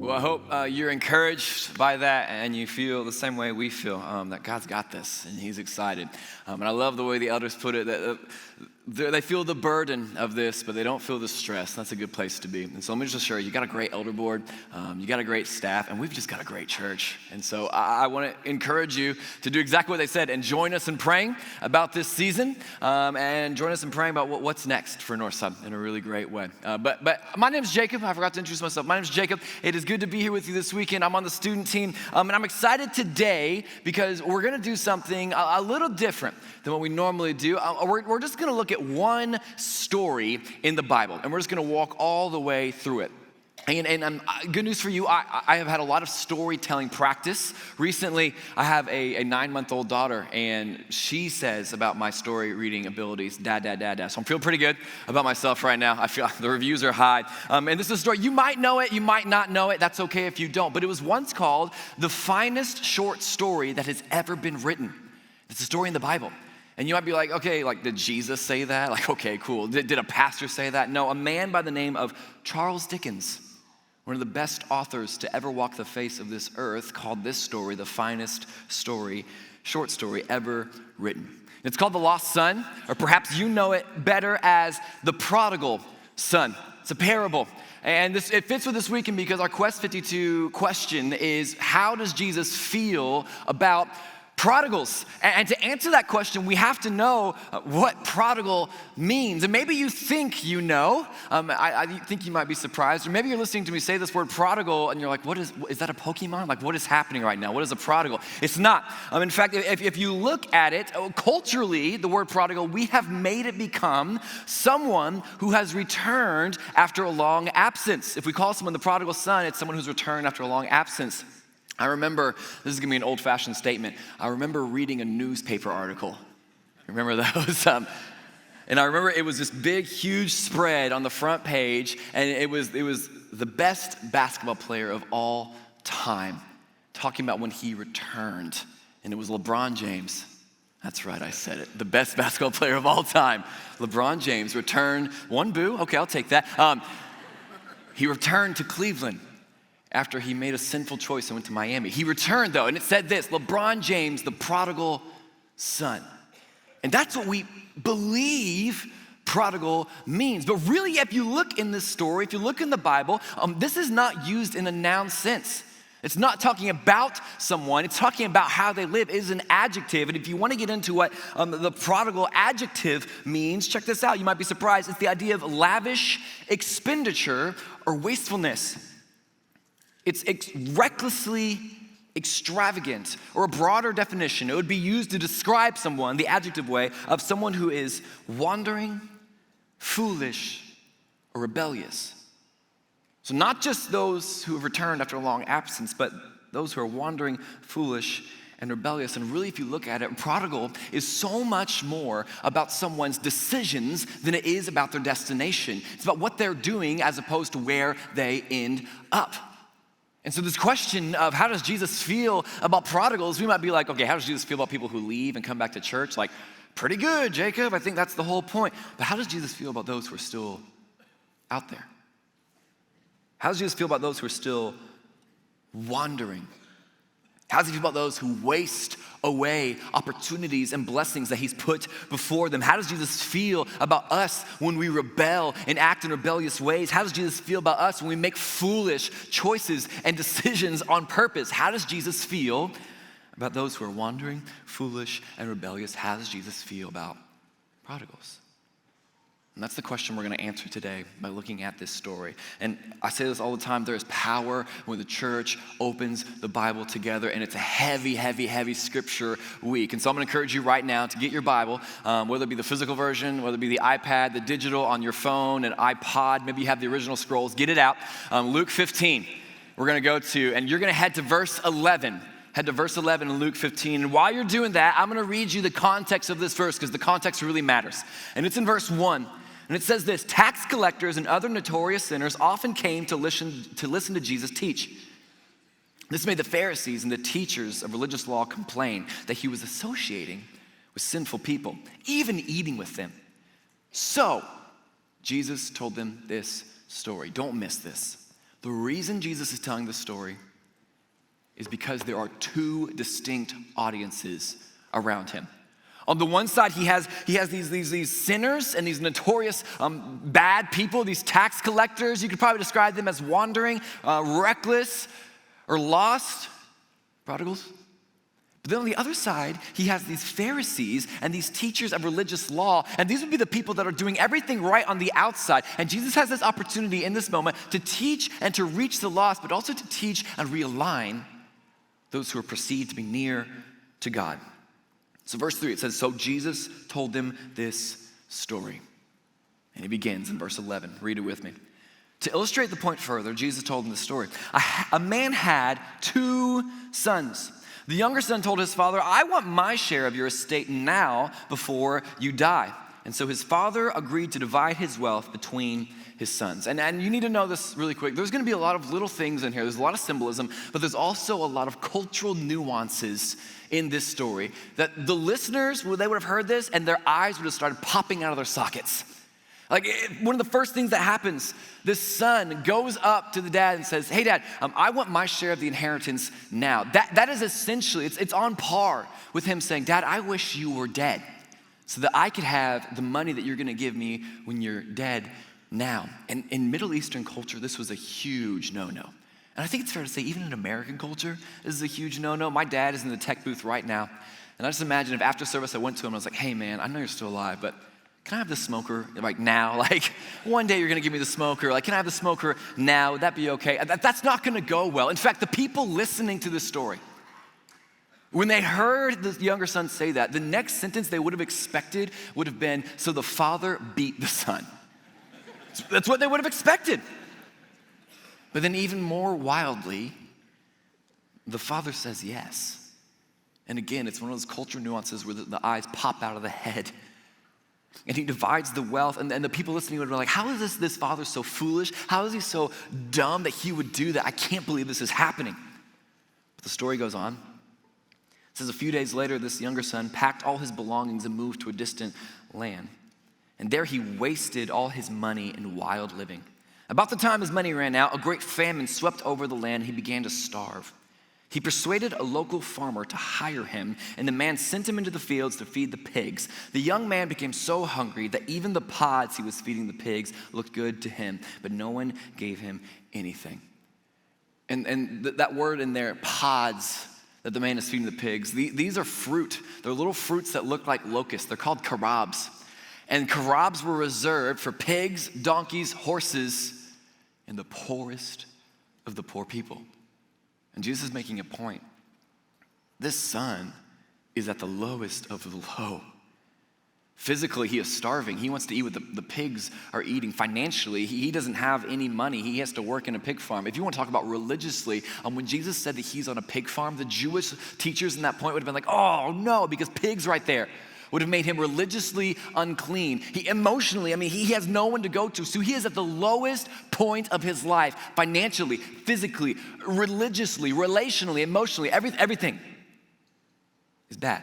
Well, I hope you're encouraged by that and you feel the same way we feel, that God's got this and he's excited. And I love the way the elders put it, that they feel the burden of this, but they don't feel the stress. That's a good place to be. And so let me just assure you, you got a great elder board, you got a great staff, and we've just got a great church. And so I want to encourage you to do exactly what they said and join us in praying about this season and join us in praying about what's next for Northside in a really great way. But my name is Jacob. I forgot to introduce myself. My name is Jacob. It is good to be here with you this weekend. I'm on the student team, and I'm excited today because we're going to do something a little different than what we normally do. We're just going to look at one story in the Bible, and we're just going to walk all the way through it. And good news for you, I have had a lot of storytelling practice. Recently, I have a 9-month-old daughter, and she says about my story reading abilities, dad. So I'm feeling pretty good about myself right now. I feel the reviews are high. And this is a story, you might know it, you might not know it. That's okay if you don't. But it was once called the finest short story that has ever been written. It's a story in the Bible. And you might be like, okay, like did Jesus say that? Like, okay, cool. Did a pastor say that? No, a man by the name of Charles Dickens, one of the best authors to ever walk the face of this earth, called this story the finest story, short story ever written. It's called The Lost Son, or perhaps you know it better as the Prodigal Son. It's a parable. And it fits with this weekend because our Quest 52 question is, how does Jesus feel about prodigals? And to answer that question, we have to know what prodigal means. And maybe you think you know. I think you might be surprised. Or maybe you're listening to me say this word prodigal and you're like, is that a Pokemon? Like, what is happening right now? What is a prodigal? It's not. In fact, if you look at it, culturally, the word prodigal, we have made it become someone who has returned after a long absence. If we call someone the prodigal son, it's someone who's returned after a long absence. I remember, this is gonna be an old-fashioned statement, I remember reading a newspaper article. Remember those? And I remember it was this big, huge spread on the front page, and it was the best basketball player of all time, talking about when he returned, and it was LeBron James. That's right, I said it. The best basketball player of all time. LeBron James returned, one boo, okay, I'll take that. He returned to Cleveland after he made a sinful choice and went to Miami. He returned though, and it said this, LeBron James, the prodigal son. And that's what we believe prodigal means. But really, if you look in this story, if you look in the Bible, this is not used in a noun sense. It's not talking about someone, it's talking about how they live. It is an adjective, and if you want to get into what the prodigal adjective means, check this out, you might be surprised. It's the idea of lavish expenditure or wastefulness. It's recklessly extravagant, or a broader definition. It would be used to describe someone, the adjective way, of someone who is wandering, foolish, or rebellious. So not just those who have returned after a long absence, but those who are wandering, foolish, and rebellious. And really, if you look at it, prodigal is so much more about someone's decisions than it is about their destination. It's about what they're doing as opposed to where they end up. And so this question of how does Jesus feel about prodigals, we might be like, okay, how does Jesus feel about people who leave and come back to church? Like, pretty good, Jacob. I think that's the whole point. But how does Jesus feel about those who are still out there? How does Jesus feel about those who are still wandering? How does he feel about those who waste away opportunities and blessings that he's put before them? How does Jesus feel about us when we rebel and act in rebellious ways? How does Jesus feel about us when we make foolish choices and decisions on purpose? How does Jesus feel about those who are wandering, foolish, and rebellious? How does Jesus feel about prodigals? And that's the question we're going to answer today by looking at this story. And I say this all the time, there is power when the church opens the Bible together, and it's a heavy, heavy, heavy scripture week. And so I'm going to encourage you right now to get your Bible, whether it be the physical version, whether it be the iPad, the digital on your phone, an iPod, maybe you have the original scrolls, get it out. Luke 15, we're going to go to, and you're going to head to verse 11. Head to verse 11 in Luke 15. And while you're doing that, I'm going to read you the context of this verse because the context really matters. And it's in verse 1. And it says this, tax collectors and other notorious sinners often came to listen to Jesus teach. This made the Pharisees and the teachers of religious law complain that he was associating with sinful people, even eating with them. So Jesus told them this story. Don't miss this. The reason Jesus is telling this story is because there are two distinct audiences around him. On the one side, he has these sinners and these notorious bad people, these tax collectors. You could probably describe them as wandering, reckless, or lost, prodigals. But then on the other side, he has these Pharisees and these teachers of religious law, and these would be the people that are doing everything right on the outside. And Jesus has this opportunity in this moment to teach and to reach the lost, but also to teach and realign those who are perceived to be near to God. So verse 3, it says, so Jesus told them this story. And he begins in verse 11. Read it with me. To illustrate the point further, Jesus told them this story. A man had 2 sons. The younger son told his father, I want my share of your estate now before you die. And so his father agreed to divide his wealth between his sons. And you need to know this really quick. There's going to be a lot of little things in here. There's a lot of symbolism, but there's also a lot of cultural nuances in this story that the listeners, they would have heard this and their eyes would have started popping out of their sockets. Like one of the first things that happens, this son goes up to the dad and says, hey dad, I want my share of the inheritance now. That is essentially, it's on par with him saying, Dad, I wish you were dead so that I could have the money that you're gonna give me when you're dead now. And in Middle Eastern culture, this was a huge no-no. And I think it's fair to say, even in American culture, this is a huge no-no. My dad is in the tech booth right now. And I just imagine if after service I went to him, I was like, hey man, I know you're still alive, but can I have the smoker like now? Like one day you're gonna give me the smoker. Like, can I have the smoker now? Would that be okay? That's not gonna go well. In fact, the people listening to this story, when they heard the younger son say that, the next sentence they would have expected would have been, so the father beat the son. That's what they would have expected. But then even more wildly, the father says yes. And again, it's one of those cultural nuances where the eyes pop out of the head. And he divides the wealth, and the people listening would be like, how is this father so foolish? How is he so dumb that he would do that? I can't believe this is happening. But the story goes on. It says a few days later, this younger son packed all his belongings and moved to a distant land. And there he wasted all his money in wild living. About the time his money ran out, a great famine swept over the land. He began to starve. He persuaded a local farmer to hire him, and the man sent him into the fields to feed the pigs. The young man became so hungry that even the pods he was feeding the pigs looked good to him, but no one gave him anything. And that word in there, pods, that the man is feeding the pigs, these are fruit. They're little fruits that look like locusts. They're called karabs. And karabs were reserved for pigs, donkeys, horses, and the poorest of the poor people. And Jesus is making a point. This son is at the lowest of the low. Physically, he is starving. He wants to eat what the pigs are eating. Financially, he doesn't have any money. He has to work in a pig farm. If you want to talk about religiously, when Jesus said that he's on a pig farm, the Jewish teachers in that point would have been like, oh no, because pigs right there would have made him religiously unclean. He emotionally, he has no one to go to. So he is at the lowest point of his life, financially, physically, religiously, relationally, emotionally, everything is bad.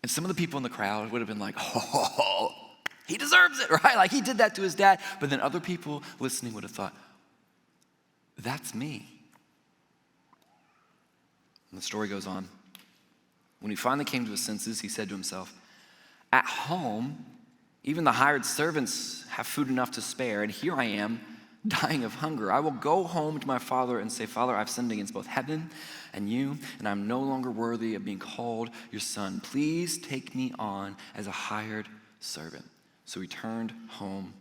And some of the people in the crowd would have been like, oh, he deserves it, right? Like he did that to his dad. But then other people listening would have thought, that's me. And the story goes on. When he finally came to his senses, he said to himself, at home, even the hired servants have food enough to spare, and here I am dying of hunger. I will go home to my father and say, Father, I've sinned against both heaven and you, and I'm no longer worthy of being called your son. Please take me on as a hired servant. So he turned home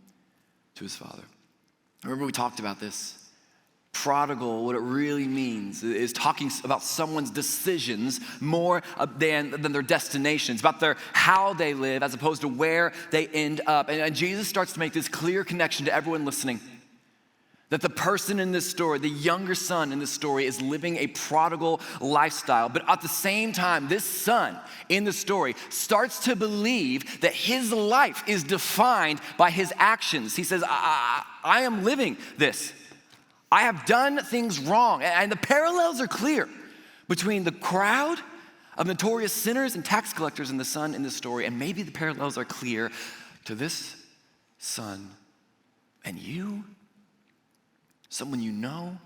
to his father. Remember we talked about this. Prodigal, what it really means is talking about someone's decisions more than their destinations, about how they live as opposed to where they end up. And Jesus starts to make this clear connection to everyone listening. That the person in this story, the younger son in this story, is living a prodigal lifestyle. But at the same time, this son in the story starts to believe that his life is defined by his actions. He says, I am living this. I have done things wrong. And the parallels are clear between the crowd of notorious sinners and tax collectors and the son in this story. And maybe the parallels are clear to this son and you someone you know,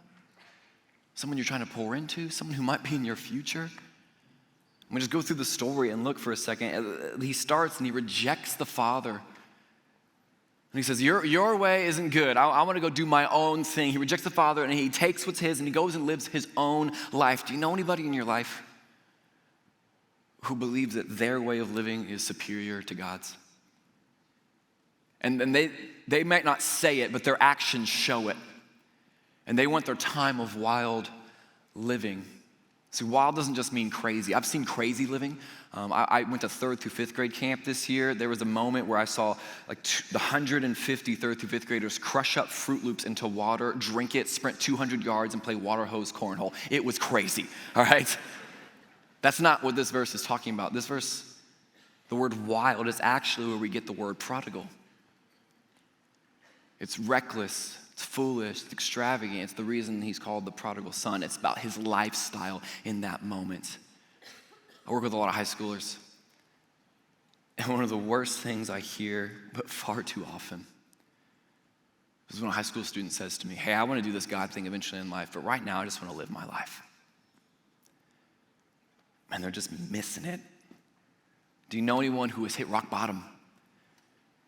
someone you're trying to pour into, someone who might be in your future. I'm going to just go through the story and look for a second. He starts and he rejects the Father. And he says, your way isn't good. I want to go do my own thing. He rejects the Father and he takes what's his and he goes and lives his own life. Do you know anybody in your life who believes that their way of living is superior to God's? And they might not say it, but their actions show it. And they want their time of wild living. See, wild doesn't just mean crazy. I've seen crazy living. I went to 3rd through 5th grade camp this year. There was a moment where I saw like the 150 3rd through 5th graders crush up Fruit Loops into water, drink it, sprint 200 yards, and play water hose cornhole. It was crazy, all right? That's not what this verse is talking about. This verse, the word wild, is actually where we get the word prodigal. It's reckless. It's foolish, it's extravagant. It's the reason he's called the prodigal son. It's about his lifestyle in that moment. I work with a lot of high schoolers. And one of the worst things I hear, but far too often, is when a high school student says to me, hey, I want to do this God thing eventually in life, but right now I just want to live my life. And they're just missing it. Do you know anyone who has hit rock bottom?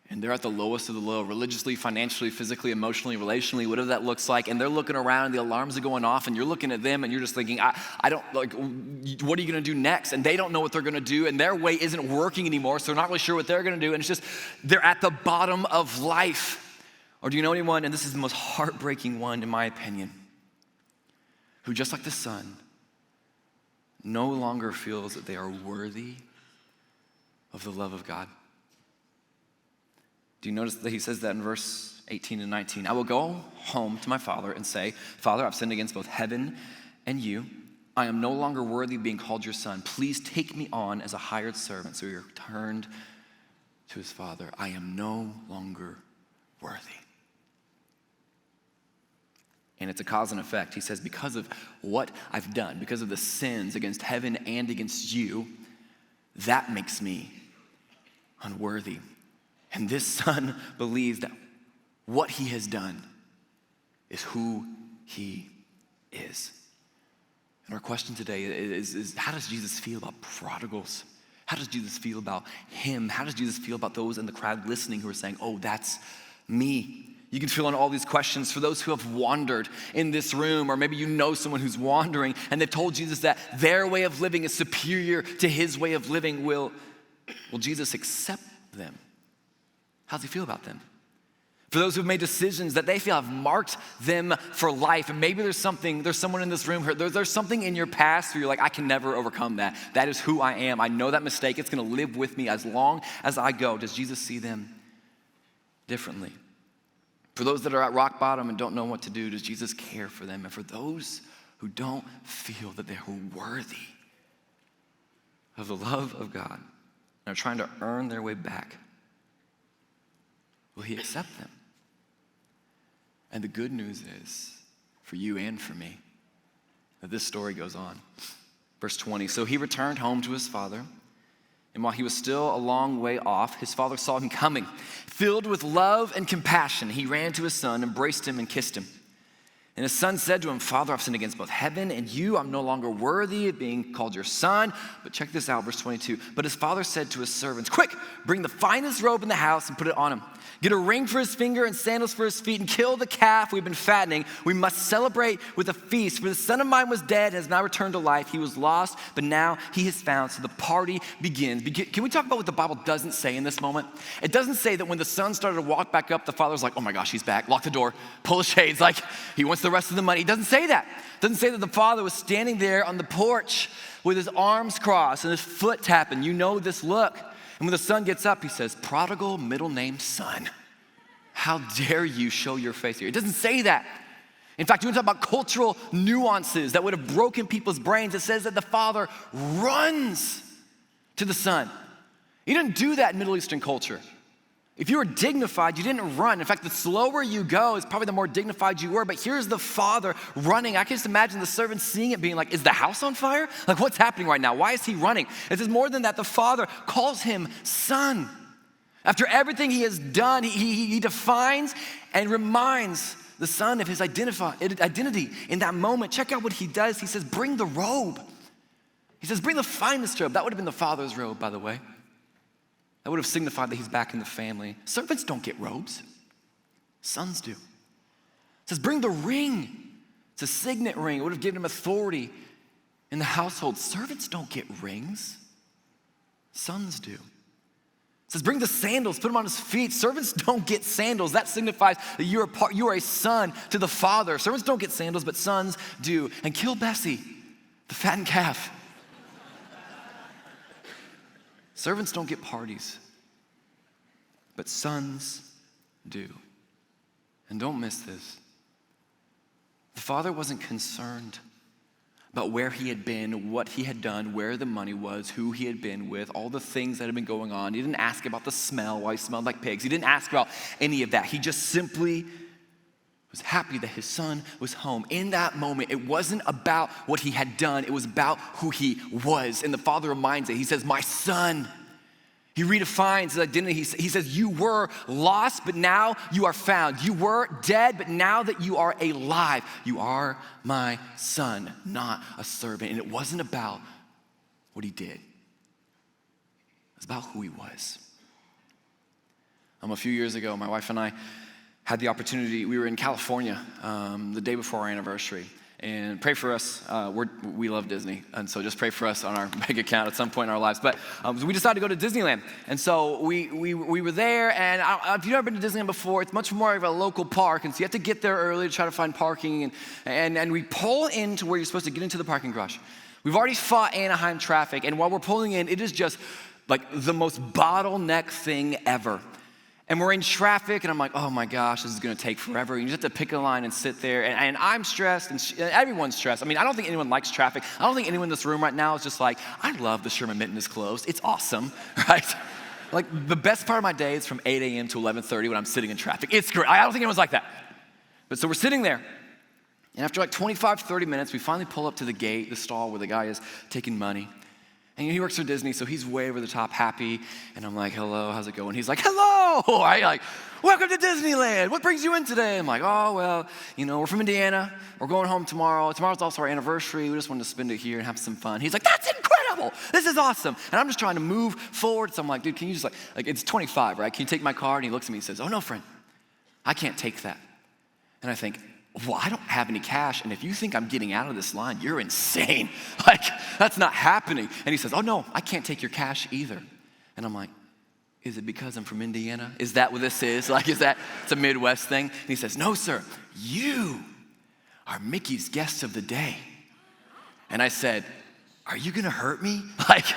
And they're at the lowest of the low, religiously, financially, physically, emotionally, relationally, whatever that looks like. And they're looking around and the alarms are going off and you're looking at them and you're just thinking, I don't, like, what are you gonna do next? And they don't know what they're gonna do and their way isn't working anymore, so they're not really sure what they're gonna do. And it's just, they're at the bottom of life. Or do you know anyone, and this is the most heartbreaking one in my opinion, who just like the son, no longer feels that they are worthy of the love of God? Do you notice that he says that in verse 18 and 19? I will go home to my father and say, Father, I've sinned against both heaven and you. I am no longer worthy of being called your son. Please take me on as a hired servant. So he returned to his father. I am no longer worthy. And it's a cause and effect. He says, because of what I've done, because of the sins against heaven and against you, that makes me unworthy. And this son believes that what he has done is who he is. And our question today is how does Jesus feel about prodigals? How does Jesus feel about him? How does Jesus feel about those in the crowd listening who are saying, oh, that's me? You can fill in all these questions for those who have wandered in this room, or maybe you know someone who's wandering and they've told Jesus that their way of living is superior to his way of living. Will Jesus accept them? How does he feel about them? For those who've made decisions that they feel have marked them for life, and maybe there's someone in this room, there's something in your past where you're like, I can never overcome that. That is who I am. I know that mistake. It's gonna live with me as long as I go. Does Jesus see them differently? For those that are at rock bottom and don't know what to do, does Jesus care for them? And for those who don't feel that they are worthy of the love of God and are trying to earn their way back, will he accept them? And the good news is, for you and for me, that this story goes on. Verse 20, so he returned home to his father, and while he was still a long way off, his father saw him coming. Filled with love and compassion, he ran to his son, embraced him, and kissed him. And his son said to him, Father, I've sinned against both heaven and you. I'm no longer worthy of being called your son. But check this out, verse 22. But his father said to his servants, quick, bring the finest robe in the house and put it on him. Get a ring for his finger and sandals for his feet and kill the calf we've been fattening. We must celebrate with a feast. For the son of mine was dead, has now returned to life. He was lost, but now he is found. So the party begins. Can we talk about what the Bible doesn't say in this moment? It doesn't say that when the son started to walk back up, the father's like, oh my gosh, he's back. Lock the door, pull the shades, like he wants the rest of the money. It doesn't say that. It doesn't say that the father was standing there on the porch with his arms crossed and his foot tapping. You know this look. And when the son gets up, he says, prodigal middle name son. How dare you show your face here? It doesn't say that. In fact, you want to talk about cultural nuances that would have broken people's brains. It says that the father runs to the son. You didn't do that in Middle Eastern culture. If you were dignified, you didn't run. In fact, the slower you go is probably the more dignified you were. But here's the father running. I can just imagine the servants seeing it being like, is the house on fire? Like, what's happening right now? Why is he running? It says more than that, the father calls him son. After everything he has done, he defines and reminds the son of his identity in that moment. Check out what he does. He says, bring the robe. He says, bring the finest robe. That would have been the father's robe, by the way. That would have signified that he's back in the family. Servants don't get robes. Sons do. It says, bring the ring. It's a signet ring. It would have given him authority in the household. Servants don't get rings. Sons do. It says, bring the sandals, put them on his feet. Servants don't get sandals. That signifies that you are a son to the father. Servants don't get sandals, but sons do. And kill Bessie, the fattened calf. Servants don't get parties, but sons do. And don't miss this. The father wasn't concerned about where he had been, what he had done, where the money was, who he had been with, all the things that had been going on. He didn't ask about the smell, why he smelled like pigs. He didn't ask about any of that. He just simply was happy that his son was home. In that moment, it wasn't about what he had done. It was about who he was. And the father reminds it. He says, my son. He redefines his identity. He says, you were lost, but now you are found. You were dead, but now that you are alive, you are my son, not a servant. And it wasn't about what he did. It was about who he was. A few years ago, my wife and I had the opportunity. We were in California the day before our anniversary. And pray for us. We love Disney, and so just pray for us on our bank account at some point in our lives. But we decided to go to Disneyland, and so we were there. And if you've never been to Disneyland before, it's much more of a local park, and so you have to get there early to try to find parking. And we pull into where you're supposed to get into the parking garage. We've already fought Anaheim traffic, and while we're pulling in, it is just like the most bottleneck thing ever. And we're in traffic, and I'm like, oh my gosh, this is gonna take forever. You just have to pick a line and sit there, and I'm stressed, and everyone's stressed. I mean, I don't think anyone likes traffic. I don't think anyone in this room right now is just like, I love the Sherman Minton is closed. It's awesome, right? Like, the best part of my day is from 8 a.m. to 11:30 when I'm sitting in traffic. It's great. I don't think anyone's like that. But so we're sitting there, and after like 25, 30 minutes, we finally pull up to the gate, the stall where the guy is taking money. And he works for Disney, so he's way over the top happy. And I'm like, hello, how's it going? He's like, hello! I'm like, welcome to Disneyland. What brings you in today? I'm like, oh, well, we're from Indiana. We're going home tomorrow. Tomorrow's also our anniversary. We just wanted to spend it here and have some fun. He's like, that's incredible. This is awesome. And I'm just trying to move forward. So I'm like, dude, can you just like it's 25, right? Can you take my card? And he looks at me and says, oh, no, friend, I can't take that. And I think, well, I don't have any cash, and if you think I'm getting out of this line, you're insane. Like, that's not happening. And he says, oh no, I can't take your cash either. And I'm like, is it because I'm from Indiana? Is that what this is? Like, it's a Midwest thing? And he says, no, sir, you are Mickey's guest of the day. And I said, are you gonna hurt me? Like,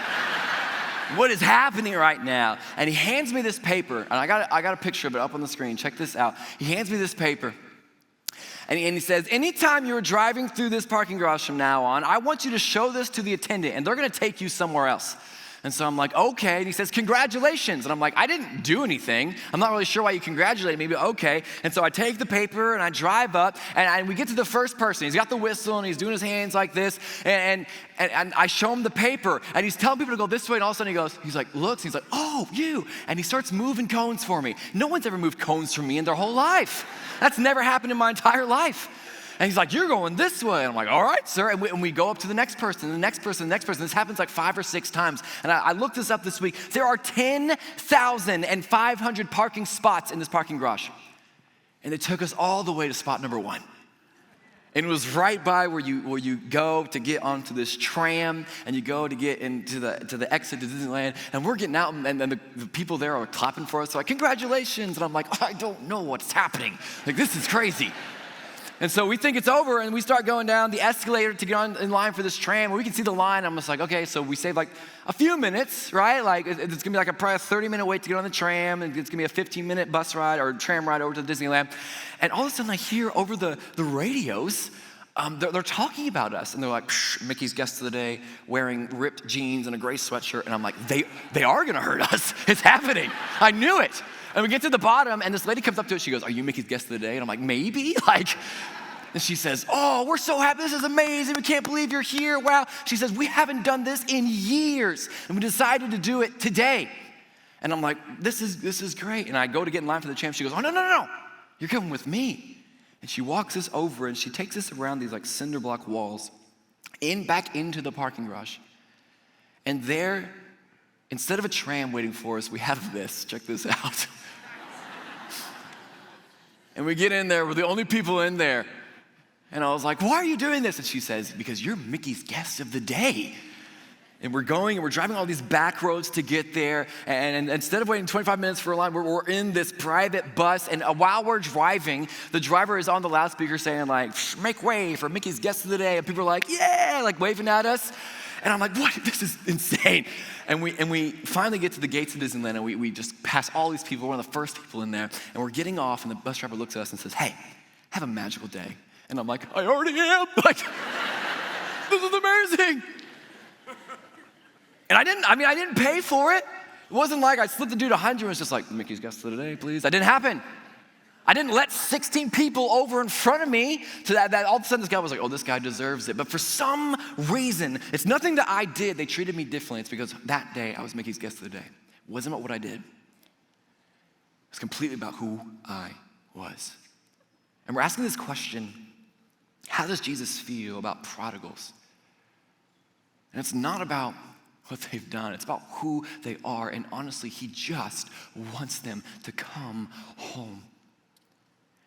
what is happening right now? And he hands me this paper, and I got a picture of it up on the screen. Check this out. He hands me this paper. And he says, anytime you're driving through this parking garage from now on, I want you to show this to the attendant, and they're gonna take you somewhere else. And so I'm like, okay. And he says, congratulations. And I'm like, I didn't do anything. I'm not really sure why you congratulate me, but okay. And so I take the paper and I drive up, and we get to the first person. He's got the whistle and he's doing his hands like this. And I show him the paper, and he's telling people to go this way, and all of a sudden he's like, looks, he's like, oh, you. And he starts moving cones for me. No one's ever moved cones for me in their whole life. That's never happened in my entire life. And he's like, you're going this way. And I'm like, all right, sir. And we go up to the next person, the next person, the next person. This happens like 5 or 6 times. And I looked this up this week. There are 10,500 parking spots in this parking garage. And it took us all the way to spot number 1. And it was right by where you go to get onto this tram, and you go to get into the exit to Disneyland. And we're getting out, and then the people there are clapping for us. They're like, congratulations. And I'm like, oh, I don't know what's happening. Like, this is crazy. And so we think it's over, and we start going down the escalator to get in line for this tram. And we can see the line. I'm just like, okay, so we save like a few minutes, right? Like, it's gonna be like probably a 30-minute wait to get on the tram, and it's gonna be a 15-minute bus ride or tram ride over to Disneyland. And all of a sudden I hear over the radios, they're talking about us. And they're like, Mickey's guest of the day, wearing ripped jeans and a gray sweatshirt. And I'm like, they are gonna hurt us. It's happening. I knew it. And we get to the bottom, and this lady comes up to us. She goes, are you Mickey's guest of the day? And I'm like, maybe? And she says, oh, we're so happy. This is amazing. We can't believe you're here. Wow. She says, we haven't done this in years, and we decided to do it today. And I'm like, this is great. And I go to get in line for the tram. She goes, oh, no. You're coming with me, And she walks us over and she takes us around these like cinder block walls back into the parking garage. And there, instead of a tram waiting for us, we have this. Check this out. And we get in there, we're the only people in there. And I was like, why are you doing this? And she says, because you're Mickey's guest of the day. And we're going and we're driving all these back roads to get there. And instead of waiting 25 minutes for a line, we're in this private bus. And while we're driving, the driver is on the loudspeaker saying like, make way for Mickey's guest of the day. And people are like, yeah, like waving at us. And I'm like, what? This is insane. And we finally get to the gates of Disneyland and we just pass all these people. We're one of the first people in there. And we're getting off and the bus driver looks at us and says, hey, have a magical day. And I'm like, I already am. Like, this is amazing. And I didn't pay for it. It wasn't like I slipped the dude 100 and was just like, Mickey's guest of the day, please. That didn't happen. I didn't let 16 people over in front of me to that all of a sudden this guy was like, oh, this guy deserves it. But for some reason, it's nothing that I did. They treated me differently. It's because that day I was Mickey's guest of the day. It wasn't about what I did. It was completely about who I was. And we're asking this question, how does Jesus feel about prodigals? And it's not about what they've done. It's about who they are. And honestly, he just wants them to come home.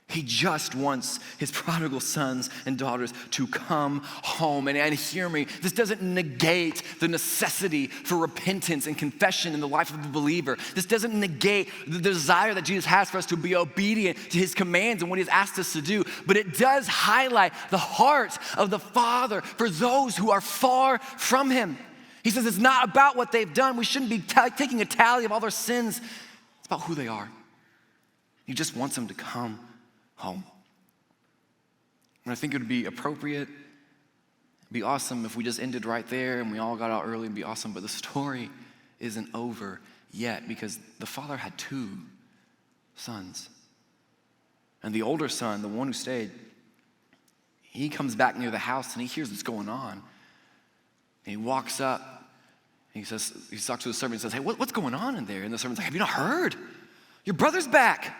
He just wants his prodigal sons and daughters to come home. And hear me, this doesn't negate the necessity for repentance and confession in the life of the believer. This doesn't negate the desire that Jesus has for us to be obedient to his commands and what he's asked us to do. But it does highlight the heart of the Father for those who are far from him. He says it's not about what they've done. We shouldn't be taking a tally of all their sins. It's about who they are. He just wants them to come home. And I think it would be appropriate, it'd be awesome if we just ended right there and we all got out early and be awesome. But the story isn't over yet because the father had 2 sons. And the older son, the one who stayed, he comes back near the house and he hears what's going on. And he walks up and he talks to the servant and says, hey, what's going on in there? And the servant's like, have you not heard? Your brother's back.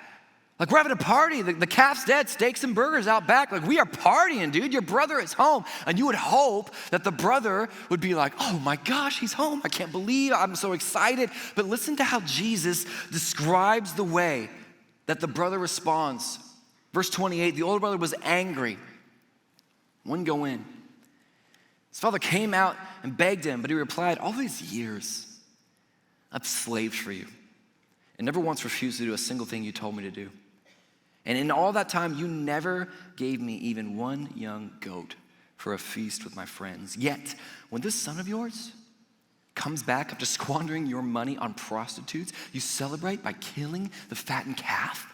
Like, we're having a party. The calf's dead, steaks and burgers out back. Like, we are partying, dude. Your brother is home. And you would hope that the brother would be like, oh my gosh, he's home. I can't believe, I'm so excited. But listen to how Jesus describes the way that the brother responds. Verse 28, the older brother was angry. Wouldn't go in. His father came out and begged him, but he replied, all these years, I've slaved for you and never once refused to do a single thing you told me to do. And in all that time, you never gave me even one young goat for a feast with my friends. Yet, when this son of yours comes back after squandering your money on prostitutes, you celebrate by killing the fattened calf?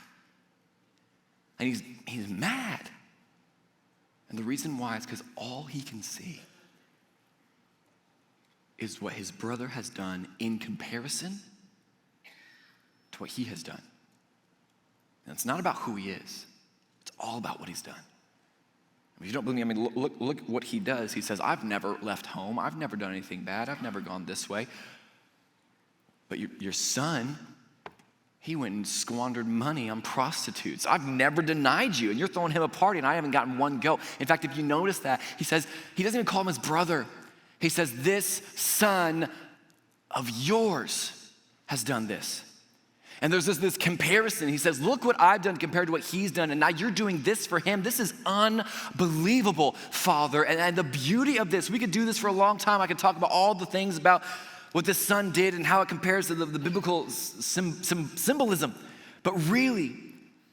And he's mad. And the reason why is because all he can see is what his brother has done in comparison to what he has done. And it's not about who he is. It's all about what he's done. If you don't believe me, look what he does. He says, I've never left home. I've never done anything bad. I've never gone this way. But your son, he went and squandered money on prostitutes. I've never denied you. And you're throwing him a party and I haven't gotten one goat. In fact, if you notice that, he says, he doesn't even call him his brother. He says, this son of yours has done this. And there's this comparison. He says, look what I've done compared to what he's done. And now you're doing this for him. This is unbelievable, Father. And the beauty of this, we could do this for a long time. I could talk about all the things about what this son did and how it compares to the biblical symbolism. But really,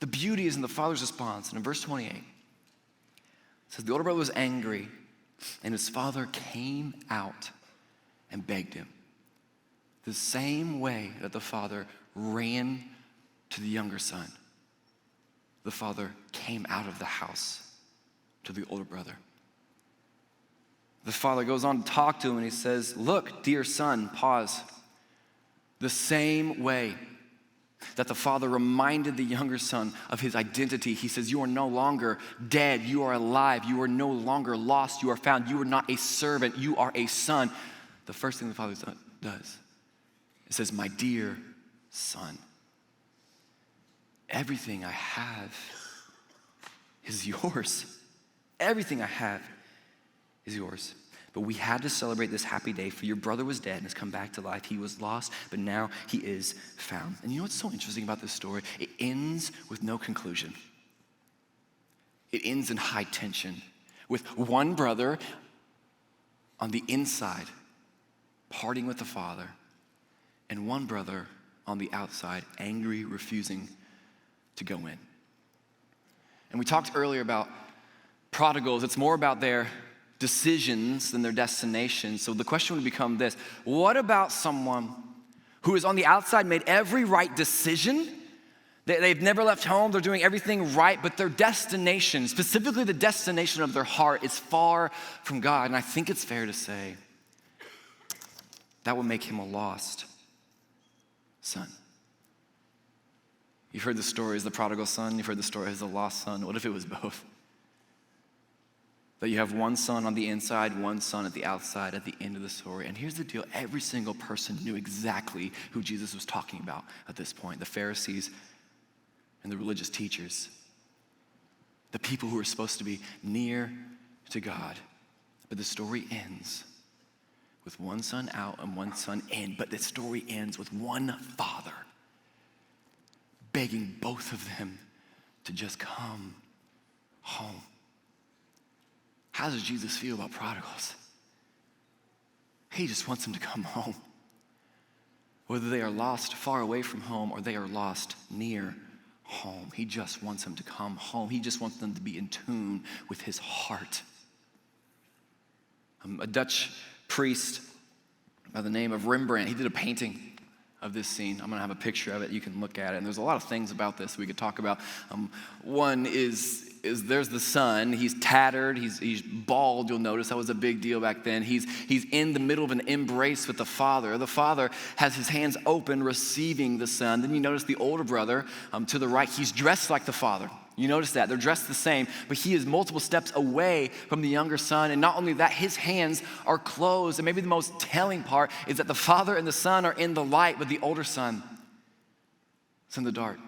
the beauty is in the father's response. And in verse 28, it says, the older brother was angry, and his father came out and begged him. The same way that the father ran to the younger son, the father came out of the house to the older brother. The father goes on to talk to him and he says, look, dear son, pause. The same way that the father reminded the younger son of his identity. He says, you are no longer dead. You are alive. You are no longer lost. You are found. You are not a servant. You are a son. The first thing the father does, it says, my dear son, everything I have is yours. Everything I have is yours. But we had to celebrate this happy day, for your brother was dead and has come back to life. He was lost, but now he is found. And you know what's so interesting about this story? It ends with no conclusion. It ends in high tension, with one brother on the inside parting with the father, and one brother on the outside, angry, refusing to go in. And we talked earlier about prodigals. It's more about their decisions than their destination. So the question would become this: what about someone who is on the outside, made every right decision? They've never left home, they're doing everything right, but their destination, specifically the destination of their heart, is far from God. And I think it's fair to say that would make him a lost son. You've heard the story as the prodigal son, you've heard the story as the lost son. What if it was both? That you have one son on the inside, one son at the outside at the end of the story. And here's the deal: every single person knew exactly who Jesus was talking about at this point. The Pharisees and the religious teachers, the people who are supposed to be near to God. But the story ends with one son out and one son in. But the story ends with one father begging both of them to just come home. How does Jesus feel about prodigals? He just wants them to come home. Whether they are lost far away from home or they are lost near home, he just wants them to come home. He just wants them to be in tune with his heart. A Dutch priest by the name of Rembrandt, he did a painting of this scene. I'm going to have a picture of it. You can look at it. And there's a lot of things about this we could talk about. One is there's the son. He's tattered. He's bald. You'll notice that was a big deal back then. He's in the middle of an embrace with the father. The father has his hands open, receiving the son. Then you notice the older brother to the right. He's dressed like the father. You notice that. They're dressed the same, but he is multiple steps away from the younger son. And not only that, his hands are closed. And maybe the most telling part is that the father and the son are in the light, but the older son is in the dark.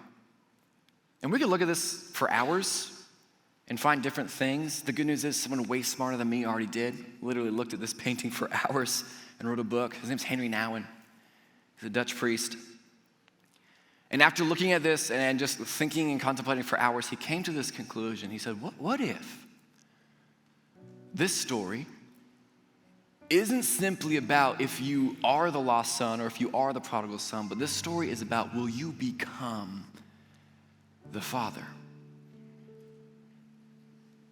And we could look at this for hours and find different things. The good news is someone way smarter than me already did. Literally looked at this painting for hours and wrote a book. His name's Henry Nouwen. He's a Dutch priest. And after looking at this and just thinking and contemplating for hours, he came to this conclusion. He said, what if this story isn't simply about if you are the lost son or if you are the prodigal son, but this story is about, will you become the father?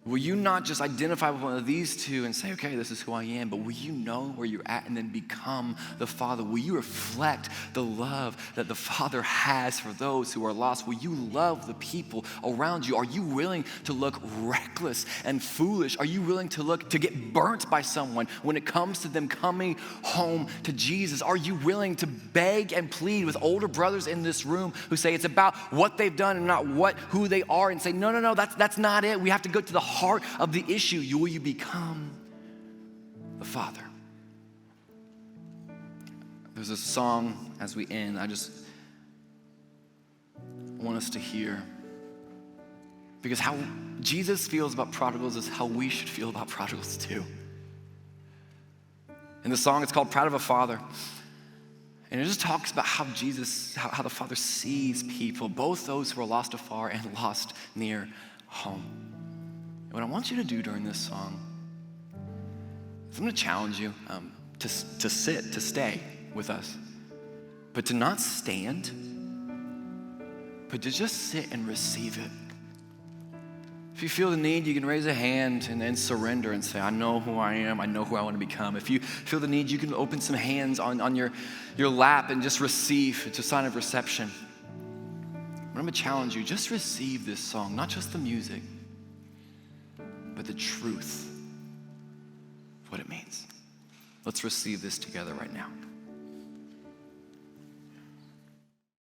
Will you not just identify with one of these two and say, okay, this is who I am, but will you know where you're at and then become the father? Will you reflect the love that the father has for those who are lost? Will you love the people around you? Are you willing to look reckless and foolish? Are you willing to get burnt by someone when it comes to them coming home to Jesus? Are you willing to beg and plead with older brothers in this room who say it's about what they've done and not who they are, and say, no, that's not it. We have to go to the heart of the issue. Will you become the father? There's a song as we end I just want us to hear, because how Jesus feels about prodigals is how we should feel about prodigals too. And the song, it's called Proud of a Father. And it just talks about how how the Father sees people, both those who are lost afar and lost near home. And what I want you to do during this song is I'm going to challenge you to stay with us, but to not stand, but to just sit and receive it. If you feel the need, you can raise a hand and surrender and say, I know who I am, I know who I want to become. If you feel the need, you can open some hands on your lap and just receive. It's a sign of reception. But I'm going to challenge you, just receive this song, not just the music, but the truth of what it means. Let's receive this together right now.